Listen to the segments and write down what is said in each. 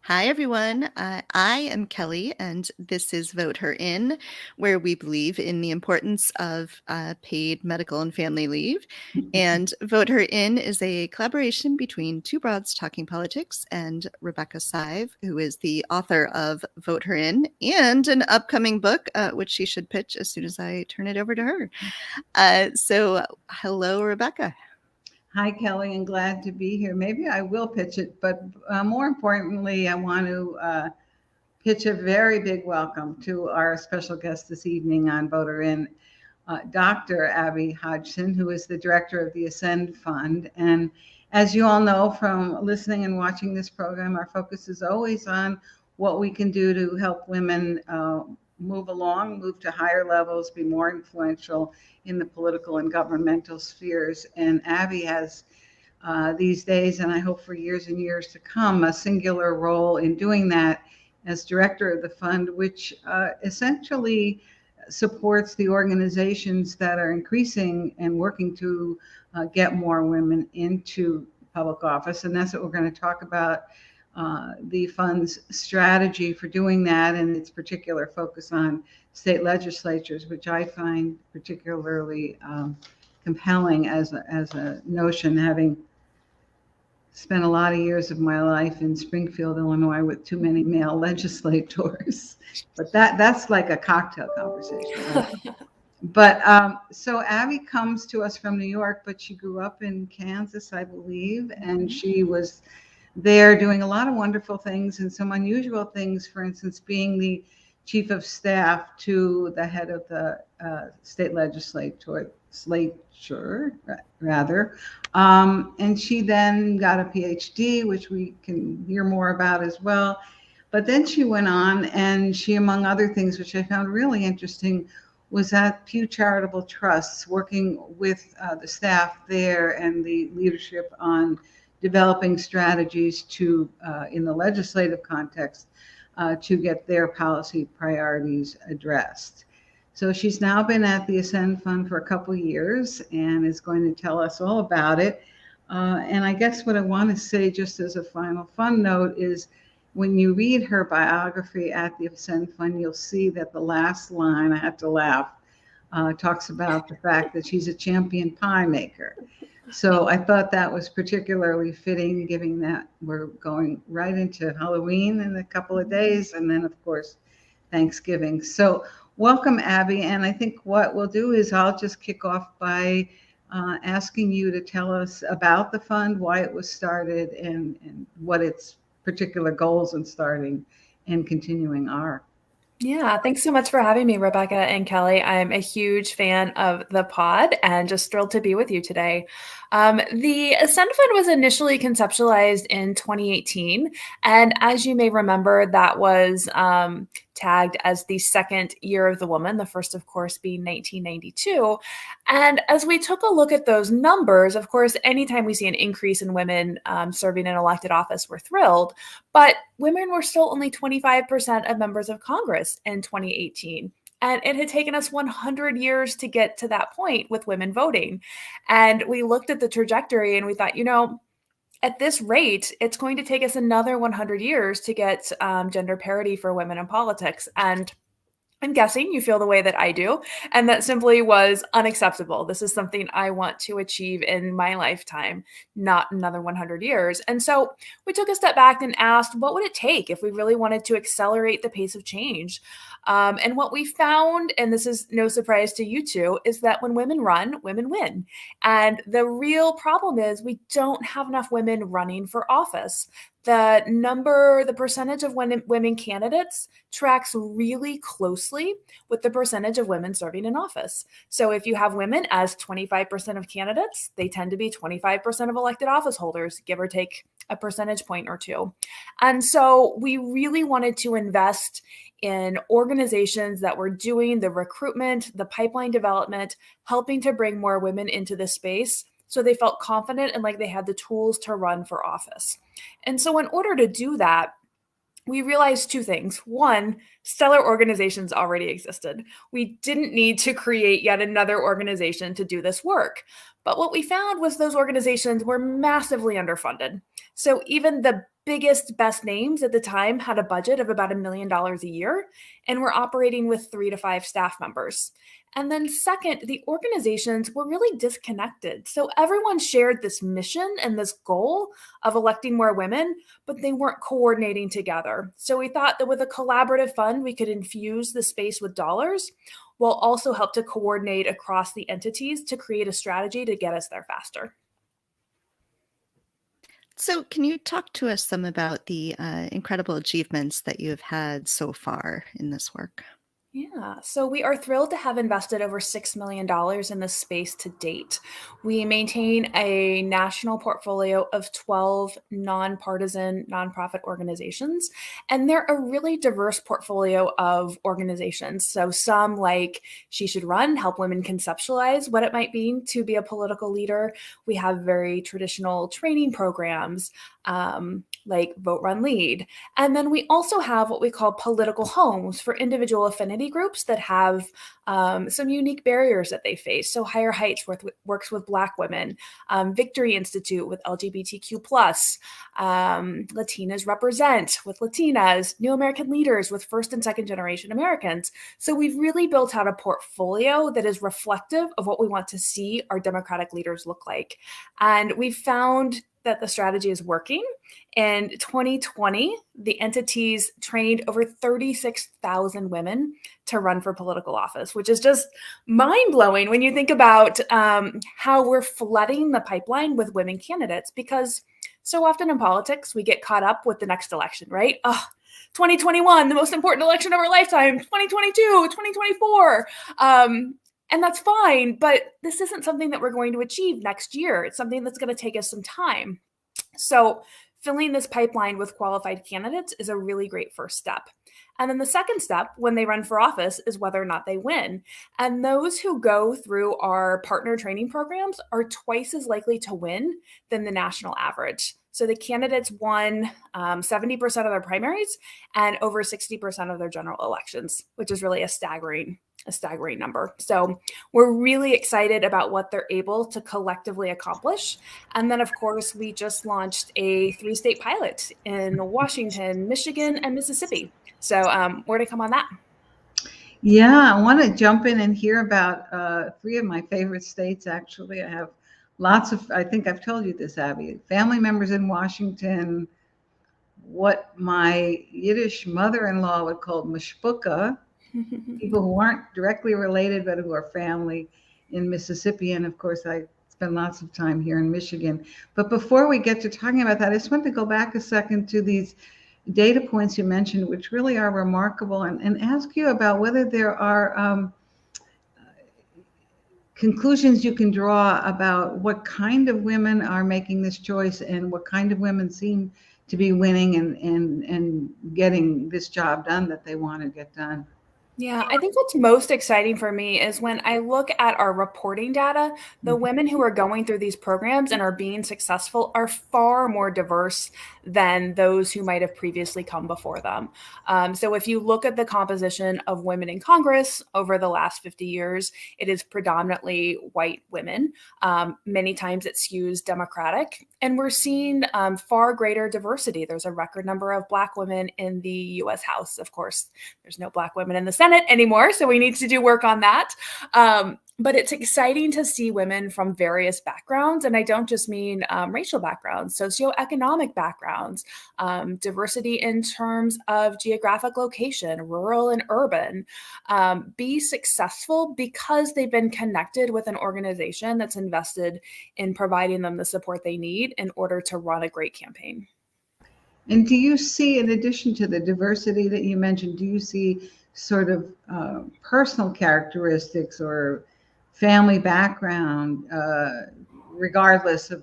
Hi, everyone. I am Kelly, and this is Vote Her In, where we believe in the importance of paid medical and family leave. And Vote Her In is a collaboration between two broads talking politics and Rebecca Sive, who is the author of Vote Her In and an upcoming book, which she should pitch as soon as I turn it over to her. Hello, Rebecca. Hi, Kelly, and glad to be here. Maybe I will pitch it, but more importantly, I want to pitch a very big welcome to our special guest this evening on Vote Her In, Dr. Abbie Hodgson, who is the director of the Ascend Fund. And as you all know from listening and watching this program, our focus is always on what we can do to help women move along, move to higher levels, be more influential in the political and governmental spheres. And Abbie has these days, and I hope for years and years to come, a singular role in doing that as director of the fund, which essentially supports the organizations that are increasing and working to get more women into public office. And that's what we're going to talk about, the fund's strategy for doing that and its particular focus on state legislatures, which I find particularly compelling as a notion, having spent a lot of years of my life in Springfield, Illinois, with too many male legislators. But that's like a cocktail conversation. But so Abbie comes to us from New York, but she grew up in Kansas, I believe, and she was there doing a lot of wonderful things and some unusual things, for instance, being the chief of staff to the head of the state legislature, and she then got a PhD, which we can hear more about as well. But then she went on and she, among other things, which I found really interesting, was at Pew Charitable Trusts, working with the staff there and the leadership on developing strategies to, in the legislative context, to get their policy priorities addressed. So she's now been at the Ascend Fund for a couple of years and is going to tell us all about it. And I guess what I want to say, just as a final fun note, is when you read her biography at the Ascend Fund, you'll see that the last line, I have to laugh, talks about the fact that she's a champion pie maker. So I thought that was particularly fitting, given that we're going right into Halloween in a couple of days, and then, of course, Thanksgiving. So welcome, Abbie. And I think what we'll do is I'll just kick off by asking you to tell us about the fund, why it was started, and what its particular goals in starting and continuing are. Yeah, thanks so much for having me, Rebecca and Kelly. I'm a huge fan of the pod and just thrilled to be with you today. The Ascend Fund was initially conceptualized in 2018. And as you may remember, that was tagged as the second year of the woman, the first, of course, being 1992. And as we took a look at those numbers, of course, anytime we see an increase in women serving in elected office, we're thrilled. But women were still only 25% of members of Congress in 2018. And it had taken us 100 years to get to that point with women voting. And we looked at the trajectory and we thought, at this rate, it's going to take us another 100 years to get gender parity for women in politics. And I'm guessing you feel the way that I do, and that simply was unacceptable. This is something I want to achieve in my lifetime, not another 100 years. And so we took a step back and asked, what would it take if we really wanted to accelerate the pace of change? And what we found, and this is no surprise to you two, is that when women run, women win. And the real problem is we don't have enough women running for office. The percentage of women candidates tracks really closely with the percentage of women serving in office. So if you have women as 25% of candidates, they tend to be 25% of elected office holders, give or take a percentage point or two. And so we really wanted to invest in organizations that were doing the recruitment, the pipeline development, helping to bring more women into this space, so they felt confident and like they had the tools to run for office. And so in order to do that, we realized two things. One, stellar organizations already existed. We didn't need to create yet another organization to do this work. But what we found was those organizations were massively underfunded. So even the biggest, best names at the time had a budget of about $1 million a year, and were operating with 3 to 5 staff members. And then second, the organizations were really disconnected. So everyone shared this mission and this goal of electing more women, but they weren't coordinating together. So we thought that with a collaborative fund, we could infuse the space with dollars, while also help to coordinate across the entities to create a strategy to get us there faster. So, can you talk to us some about the incredible achievements that you have had so far in this work? Yeah, so we are thrilled to have invested over $6 million in this space to date. We maintain a national portfolio of 12 nonpartisan nonprofit organizations, and they're a really diverse portfolio of organizations. So some like She Should Run help women conceptualize what it might mean to be a political leader. We have very traditional training programs, like Vote, Run, Lead. And then we also have what we call political homes for individual affinity groups that have some unique barriers that they face. So Higher Heights works with Black women, Victory Institute with LGBTQ+, Latinas Represent with Latinas, New American Leaders with first and second generation Americans. So we've really built out a portfolio that is reflective of what we want to see our democratic leaders look like. And we've found that the strategy is working. In 2020, the entities trained over 36,000 women to run for political office, which is just mind-blowing when you think about how we're flooding the pipeline with women candidates. Because so often in politics, we get caught up with the next election, right? Oh, 2021, the most important election of our lifetime, 2022, 2024. And that's fine, but this isn't something that we're going to achieve next year. It's something that's going to take us some time. So filling this pipeline with qualified candidates is a really great first step. And then the second step when they run for office is whether or not they win. And those who go through our partner training programs are twice as likely to win than the national average. So the candidates won 70% of their primaries and over 60% of their general elections, which is really a staggering number. So we're really excited about what they're able to collectively accomplish. And then, of course, we just launched a 3-state pilot in Washington, Michigan, and Mississippi. So more to come on that. Yeah, I want to jump in and hear about 3 of my favorite states, actually. I have lots of, I think I've told you this, Abbie, family members in Washington, what my Yiddish mother-in-law would call mishpucha, people who aren't directly related, but who are family in Mississippi. And of course, I spend lots of time here in Michigan. But before we get to talking about that, I just want to go back a second to these data points you mentioned, which really are remarkable, and ask you about whether there are conclusions you can draw about what kind of women are making this choice and what kind of women seem to be winning and getting this job done that they want to get done. Yeah, I think what's most exciting for me is when I look at our reporting data, the women who are going through these programs and are being successful are far more diverse than those who might have previously come before them. So if you look at the composition of women in Congress over the last 50 years, it is predominantly white women. Many times it skews Democratic, and we're seeing far greater diversity. There's a record number of Black women in the U.S. House. Of course, there's no Black women in the Senate anymore, so we need to do work on that. But it's exciting to see women from various backgrounds, and I don't just mean racial backgrounds, socioeconomic backgrounds, diversity in terms of geographic location, rural and urban, be successful because they've been connected with an organization that's invested in providing them the support they need in order to run a great campaign. And do you see, in addition to the diversity that you mentioned, do you see sort of personal characteristics or family background, regardless of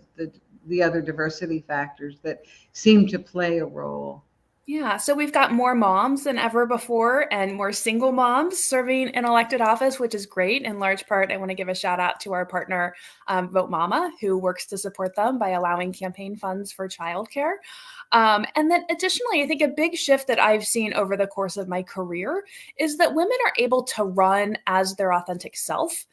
the other diversity factors that seem to play a role? Yeah, so we've got more moms than ever before and more single moms serving in elected office, which is great. In large part, I want to give a shout out to our partner, Vote Mama, who works to support them by allowing campaign funds for childcare. And then additionally, I think a big shift that I've seen over the course of my career is that women are able to run as their authentic self.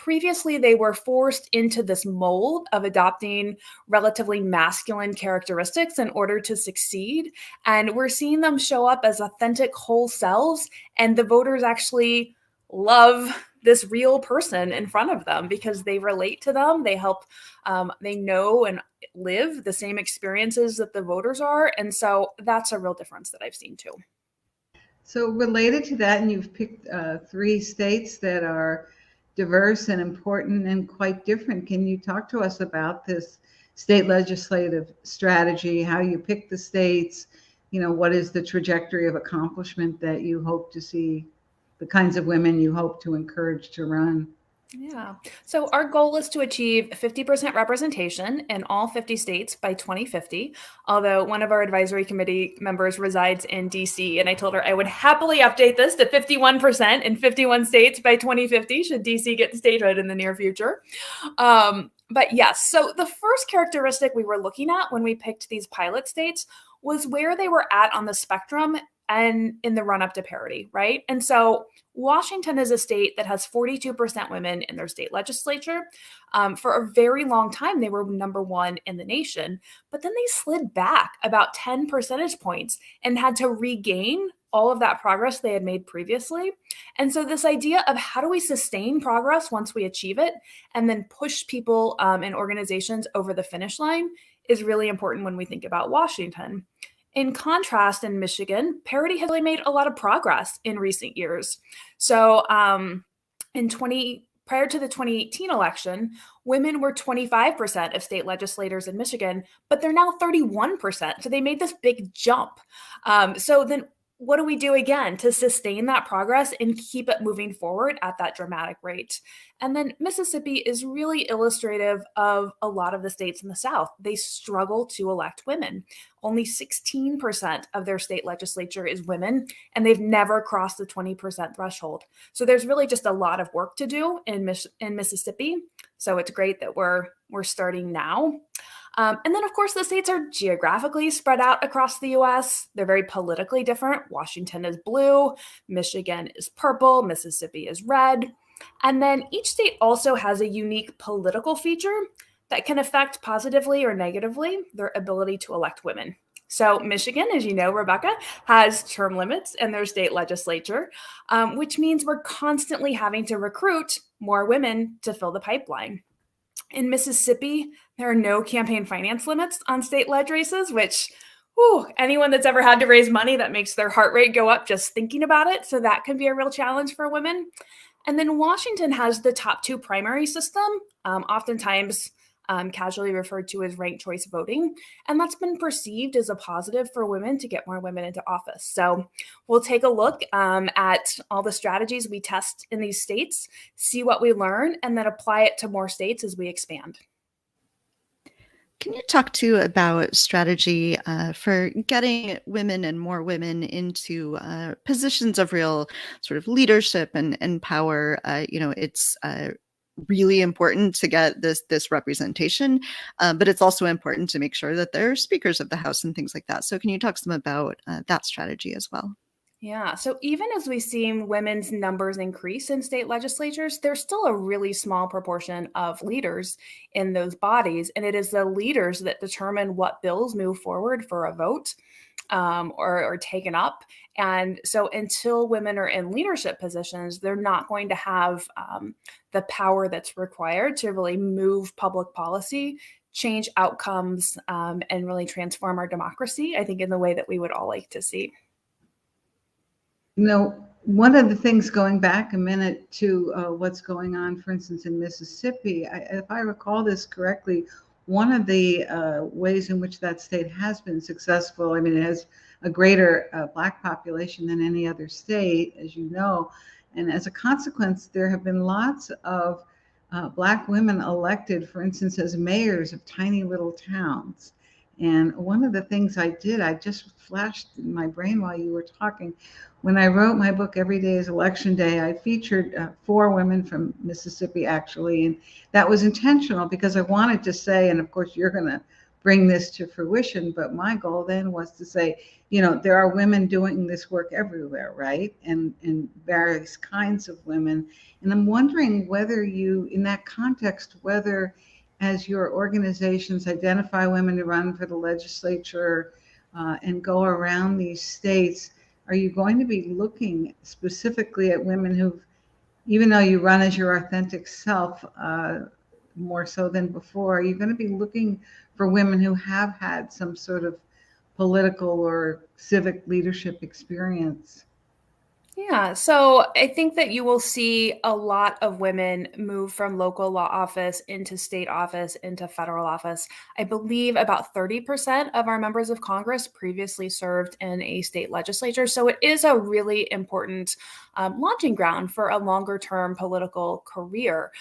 previously they were forced into this mold of adopting relatively masculine characteristics in order to succeed. And we're seeing them show up as authentic whole selves, and the voters actually love this real person in front of them because they relate to them. They help, they know and live the same experiences that the voters are. And so that's a real difference that I've seen too. So related to that, and you've picked 3 states that are diverse and important and quite different. Can you talk to us about this state legislative strategy, how you pick the states, what is the trajectory of accomplishment that you hope to see, the kinds of women you hope to encourage to run? Yeah. So our goal is to achieve 50% representation in all 50 states by 2050. Although one of our advisory committee members resides in DC, and I told her I would happily update this to 51% in 51 states by 2050 should DC get statehood in the near future. But yes, so the first characteristic we were looking at when we picked these pilot states was where they were at on the spectrum and in the run up to parity, right? And so Washington is a state that has 42% women in their state legislature. For a very long time, they were number 1 in the nation, but then they slid back about 10 percentage points and had to regain all of that progress they had made previously. And so this idea of how do we sustain progress once we achieve it and then push people and organizations over the finish line is really important when we think about Washington. In contrast, in Michigan, parity has really made a lot of progress in recent years. So prior to the 2018 election, women were 25% of state legislators in Michigan, but they're now 31%. So they made this big jump. So then what do we do again to sustain that progress and keep it moving forward at that dramatic rate? And then Mississippi is really illustrative of a lot of the states in the South. They struggle to elect women. Only 16% of their state legislature is women, and they've never crossed the 20% threshold. So there's really just a lot of work to do in Mississippi. So it's great that we're starting now. And then, of course, the states are geographically spread out across the U.S. They're very politically different. Washington is blue, Michigan is purple, Mississippi is red. And then each state also has a unique political feature that can affect positively or negatively their ability to elect women. So Michigan, as you know, Rebecca, has term limits in their state legislature, which means we're constantly having to recruit more women to fill the pipeline. In Mississippi, there are no campaign finance limits on state leg races, which anyone that's ever had to raise money, that makes their heart rate go up just thinking about it. So that can be a real challenge for women. And then Washington has the top 2 primary system, oftentimes casually referred to as ranked choice voting. And that's been perceived as a positive for women to get more women into office. So we'll take a look at all the strategies we test in these states, see what we learn, and then apply it to more states as we expand. Can you talk too about strategy for getting women and more women into positions of real sort of leadership and power? It's really important to get this representation, but it's also important to make sure that they're speakers of the House and things like that. So can you talk some about that strategy as well? Yeah. So even as we see women's numbers increase in state legislatures, there's still a really small proportion of leaders in those bodies. And it is the leaders that determine what bills move forward for a vote or taken up. And so until women are in leadership positions, they're not going to have the power that's required to really move public policy, change outcomes, and really transform our democracy, I think, in the way that we would all like to see. One of the things, going back a minute to what's going on, for instance, in Mississippi, if I recall this correctly, one of the ways in which that state has been successful, it has a greater Black population than any other state, as you know, and as a consequence, there have been lots of Black women elected, for instance, as mayors of tiny little towns. And one of the things I just flashed in my brain while you were talking. When I wrote my book, Every Day is Election Day, I featured 4 women from Mississippi, actually. And that was intentional because I wanted to say, and of course you're going to bring this to fruition. But my goal then was to say, there are women doing this work everywhere, right? And various kinds of women. And I'm wondering whether you, in that context, whether as your organizations identify women to run for the legislature and go around these states, are you going to be looking specifically at women who've, even though you run as your authentic self, more so than before, are you going to be looking for women who have had some sort of political or civic leadership experience? Yeah, so I think that you will see a lot of women move from local law office into state office into federal office. I believe about 30% of our members of Congress previously served in a state legislature. So it is a really important launching ground for a longer term political career.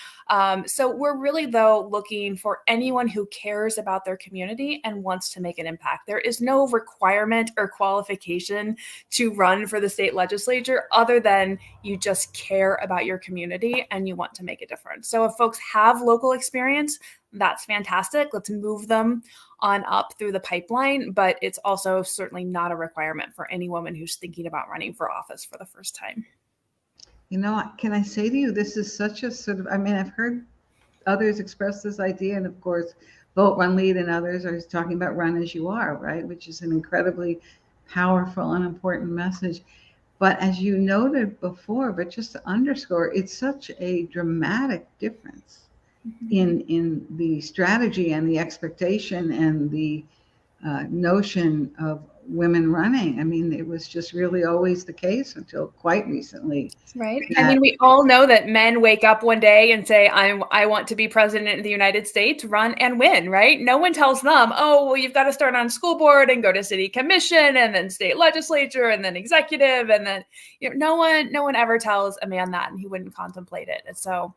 So we're really, though, looking for anyone who cares about their community and wants to make an impact. There is no requirement or qualification to run for the state legislature other than you just care about your community and you want to make a difference. So if folks have local experience, that's fantastic. Let's move them on up through the pipeline, but it's also certainly not a requirement for any woman who's thinking about running for office for the first time. Can I say to you, this is such a sort of, I've heard others express this idea, and of course, Vote, Run, Lead, and others are talking about run as you are, right? Which is an incredibly powerful and important message. But as you noted before, but just to underscore, it's such a dramatic difference in the strategy and the expectation and the notion of women running. It was just really always the case until quite recently. Right. We all know that men wake up one day and say, I want to be president of the United States, run and win, right? No one tells them, oh, well, you've got to start on school board and go to city commission and then state legislature and then executive. And then, no one ever tells a man that, and he wouldn't contemplate it. And so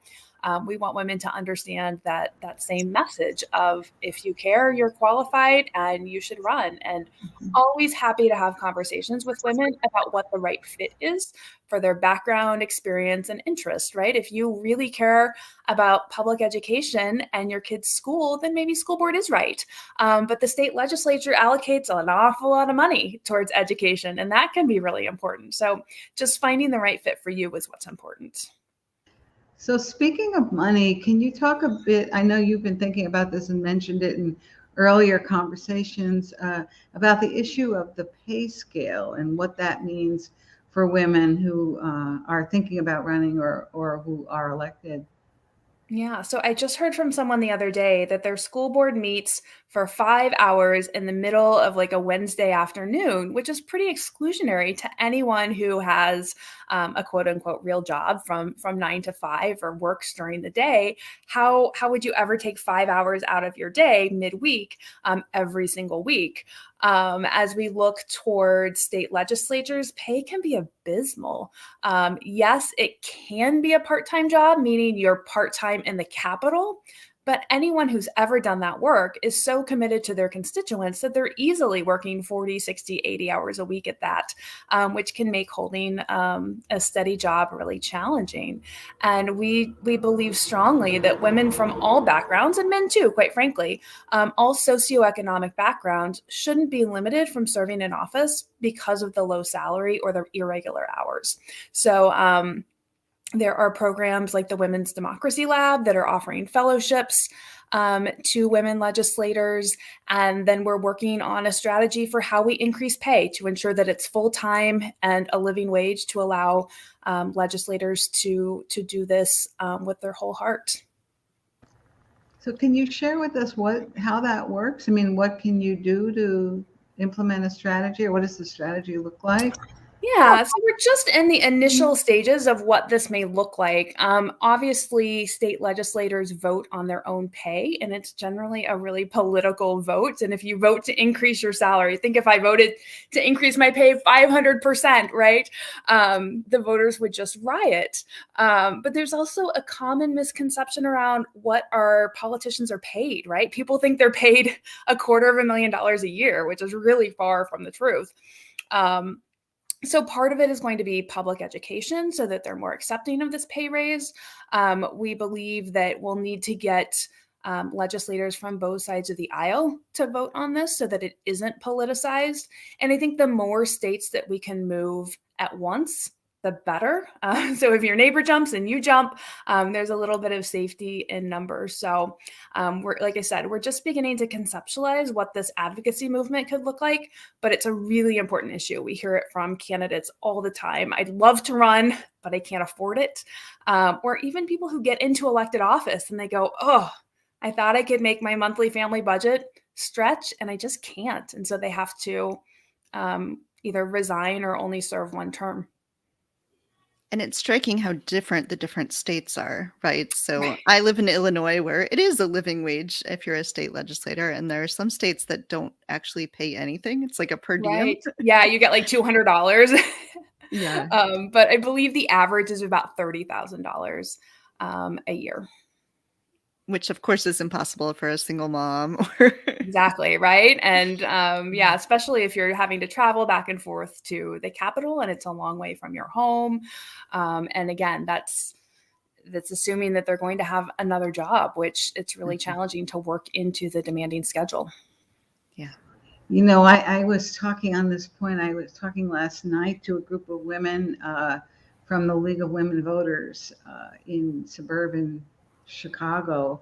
we want women to understand that same message of, if you care, you're qualified and you should run. And always happy to have conversations with women about what the right fit is for their background, experience, and interest, right? If you really care about public education and your kid's school, then maybe school board is right. But the state legislature allocates an awful lot of money towards education, and that can be really important. So just finding the right fit for you is what's important. So speaking of money, can you talk a bit, I know you've been thinking about this and mentioned it in earlier conversations, about the issue of the pay scale and what that means for women who are thinking about running or who are elected? Yeah, so I just heard from someone the other day that their school board meets for 5 hours in the middle of like a Wednesday afternoon, which is pretty exclusionary to anyone who has a quote unquote real job from 9 to 5 or works during the day. How would you ever take 5 hours out of your day midweek every single week? As we look towards state legislatures, pay can be abysmal. Yes, it can be a part-time job, meaning you're part-time in the Capitol, but anyone who's ever done that work is so committed to their constituents that they're easily working 40, 60, 80 hours a week at that, which can make holding a steady job really challenging. And we believe strongly that women from all backgrounds, and men too, quite frankly, all socioeconomic backgrounds, shouldn't be limited from serving in office because of the low salary or the irregular hours. So there are programs like the Women's Democracy Lab that are offering fellowships to women legislators. And then we're working on a strategy for how we increase pay to ensure that it's full-time and a living wage to allow legislators to do this with their whole heart. So can you share with us how that works? What can you do to implement a strategy, or what does the strategy look like? Yeah, so we're just in the initial stages of what this may look like. Obviously, state legislators vote on their own pay, and it's generally a really political vote. And if you vote to increase your salary, think if I voted to increase my pay 500%, right? The voters would just riot. But there's also a common misconception around what our politicians are paid, right? People think they're paid $250,000 a year, which is really far from the truth. So part of it is going to be public education so that they're more accepting of this pay raise. We believe that we'll need to get legislators from both sides of the aisle to vote on this so that it isn't politicized. And I think the more states that we can move at once, the better. So if your neighbor jumps and you jump, there's a little bit of safety in numbers. So like I said, we're just beginning to conceptualize what this advocacy movement could look like, but it's a really important issue. We hear it from candidates all the time. I'd love to run, but I can't afford it. Or even people who get into elected office and they go, oh, I thought I could make my monthly family budget stretch and I just can't. And so they have to either resign or only serve one term. And it's striking how different the different states are, right? So I live in Illinois, where it is a living wage if you're a state legislator, and there are some states that don't actually pay anything. It's like a per diem. Right. Yeah, you get like $200. Yeah. But I believe the average is about $30,000 a year. Which, of course, is impossible for a single mom. Exactly, right? And yeah, especially if you're having to travel back and forth to the Capitol and it's a long way from your home. And again, that's assuming that they're going to have another job, which it's really challenging to work into the demanding schedule. Yeah. You know, I was talking on this point. I was talking last night to a group of women from the League of Women Voters in suburban Chicago.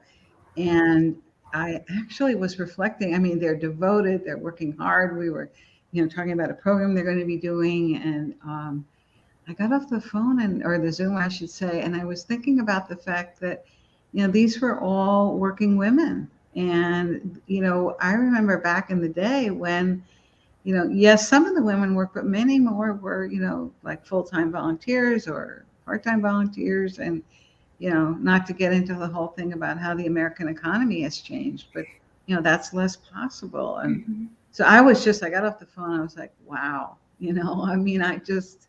And I actually was reflecting. I mean, they're devoted, they're working hard. We were, talking about a program they're going to be doing. And I got off the phone or the Zoom, I should say, and I was thinking about the fact that, these were all working women. And, I remember back in the day when, yes, some of the women work, but many more were, like full-time volunteers or part-time volunteers. And, not to get into the whole thing about how the American economy has changed, but, that's less possible. And so I got off the phone. I was like, wow, I mean, I just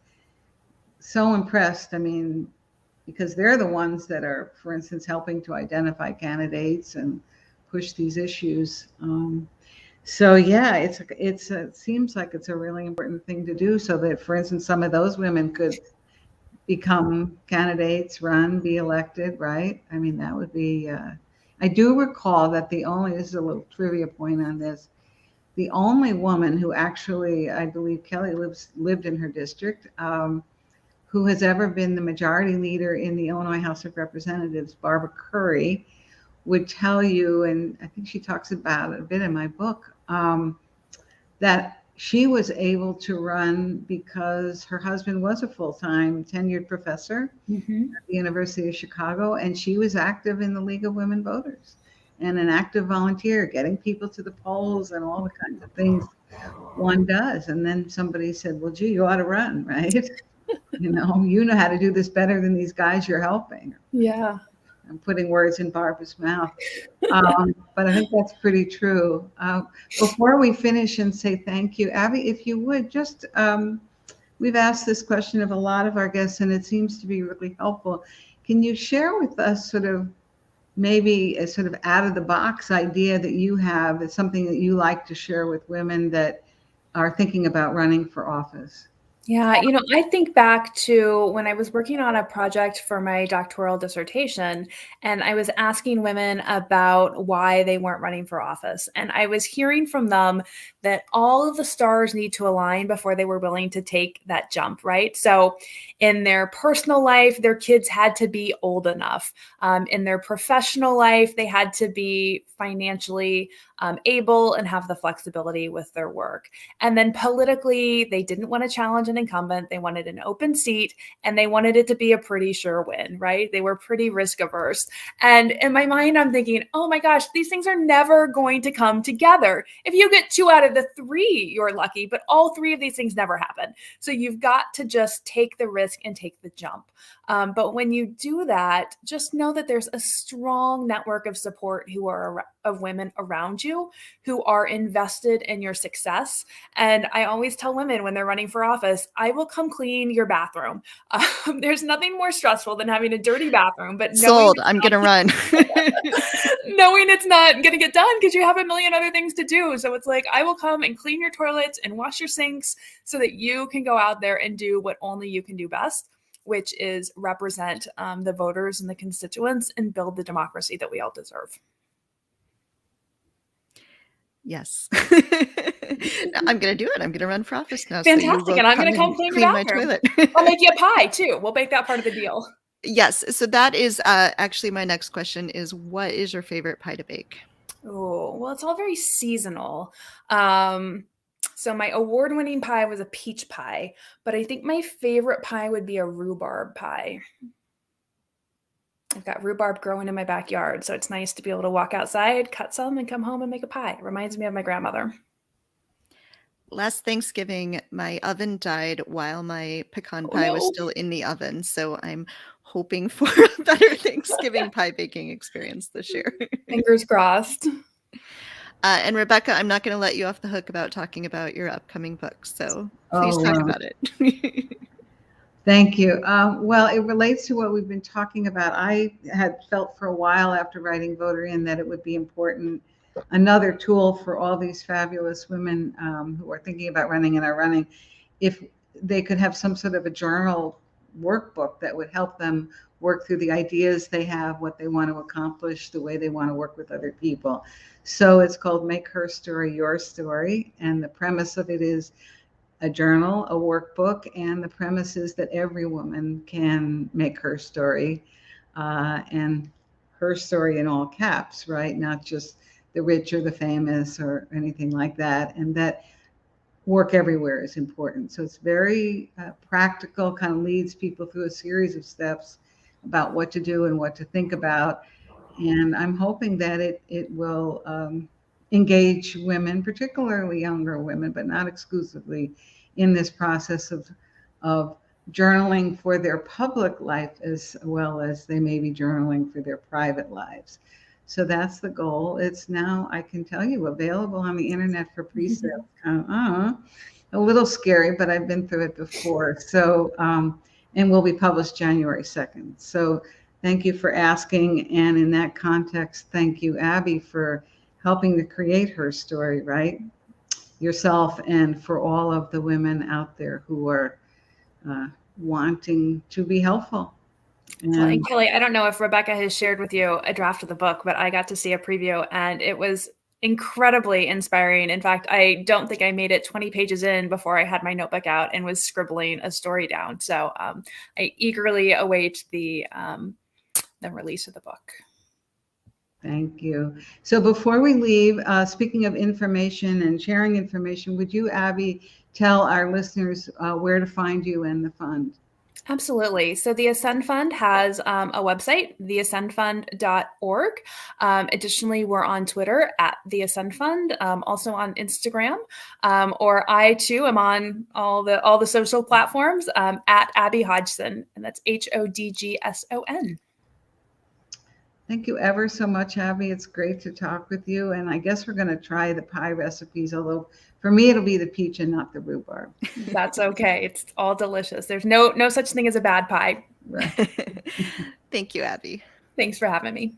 so impressed. I mean, because they're the ones that are, for instance, helping to identify candidates and push these issues. So yeah, it seems like it's a really important thing to do so that, for instance, some of those women could become candidates, run, be elected, right? I mean, that would be, I do recall that this is a little trivia point on this, the only woman who actually, I believe Kelly lived in her district, who has ever been the majority leader in the Illinois House of Representatives, Barbara Curry, would tell you, and I think she talks about it a bit in my book, that she was able to run because her husband was a full-time tenured professor at the University of Chicago, and she was active in the League of Women Voters and an active volunteer, getting people to the polls and all the kinds of things one does. And then somebody said, well, gee, you ought to run, right? You know how to do this better than these guys you're helping. Yeah. I'm putting words in Barbara's mouth. But I think that's pretty true. Before we finish and say thank you, Abbie, if you would just, we've asked this question of a lot of our guests and it seems to be really helpful. Can you share with us sort of maybe a sort of out of the box idea that you have, it's something that you like to share with women that are thinking about running for office? Yeah, I think back to when I was working on a project for my doctoral dissertation, and I was asking women about why they weren't running for office. And I was hearing from them that all of the stars need to align before they were willing to take that jump, right? So in their personal life, their kids had to be old enough. In their professional life, they had to be financially able and have the flexibility with their work. And then politically, they didn't want to challenge an incumbent. They wanted an open seat and they wanted it to be a pretty sure win, right? They were pretty risk averse. And in my mind, I'm thinking, oh my gosh, these things are never going to come together. If you get 2 out of the 3, you're lucky, but all 3 of these things never happen. So you've got to just take the risk and take the jump. But when you do that, just know that there's a strong network of support of women around you who are invested in your success. And I always tell women when they're running for office, I will come clean your bathroom. There's nothing more stressful than having a dirty bathroom, but sold, I'm going to run. Knowing it's not going to get done because you have a million other things to do. So it's like, I will come and clean your toilets and wash your sinks so that you can go out there and do what only you can do best, which is represent the voters and the constituents and build the democracy that we all deserve. Yes. I'm going to do it. I'm going to run for office now. Fantastic. So you will And I'm going to come and clean your clean my bathroom. toilet. I'll make you a pie too. We'll make that part of the deal. Yes. So that is actually my next question is, what is your favorite pie to bake? Oh, well, it's all very seasonal. So my award-winning pie was a peach pie, but I think my favorite pie would be a rhubarb pie. I've got rhubarb growing in my backyard, so it's nice to be able to walk outside, cut some, and come home and make a pie. It reminds me of my grandmother. Last Thanksgiving, my oven died while my pecan pie was still in the oven. So I'm hoping for a better Thanksgiving pie baking experience this year. Fingers crossed. And Rebecca, I'm not going to let you off the hook about talking about your upcoming book. So please talk about it. Thank you. Well, it relates to what we've been talking about. I had felt for a while after writing Voter In that it would be important, another tool for all these fabulous women who are thinking about running and are running, if they could have some sort of a journal workbook that would help them work through the ideas they have, what they want to accomplish, the way they want to work with other people. So it's called Make Her Story Your Story. And the premise of it is a journal, a workbook, and the premise is that every woman can make her story, and her story in all caps, right? Not just the rich or the famous or anything like that. And that work everywhere is important. So it's very practical, kind of leads people through a series of steps about what to do and what to think about. And I'm hoping that it will engage women, particularly younger women, but not exclusively, in this process of journaling for their public life as well as they may be journaling for their private lives. So that's the goal. It's now, I can tell you, available on the internet for pre-sale. A little scary, but I've been through it before. So, and will be published January 2nd. So thank you for asking. And in that context, thank you, Abbie, for helping to create her story, right? Yourself, and for all of the women out there who are wanting to be helpful. And Kelly, I don't know if Rebecca has shared with you a draft of the book, but I got to see a preview and it was incredibly inspiring. In fact, I don't think I made it 20 pages in before I had my notebook out and was scribbling a story down. So I eagerly await the release of the book. Thank you. So before we leave, speaking of information and sharing information, would you, Abbie, tell our listeners where to find you and the fund? Absolutely. So the Ascend Fund has a website, theascendfund.org. Additionally, we're on Twitter at the Ascend Fund, also on Instagram, or I too am on all the social platforms at Abbie Hodgson, and that's Hodgson. Thank you ever so much, Abbie. It's great to talk with you. And I guess we're going to try the pie recipes, although for me, it'll be the peach and not the rhubarb. That's okay. It's all delicious. There's no such thing as a bad pie. Right. Thank you, Abbie. Thanks for having me.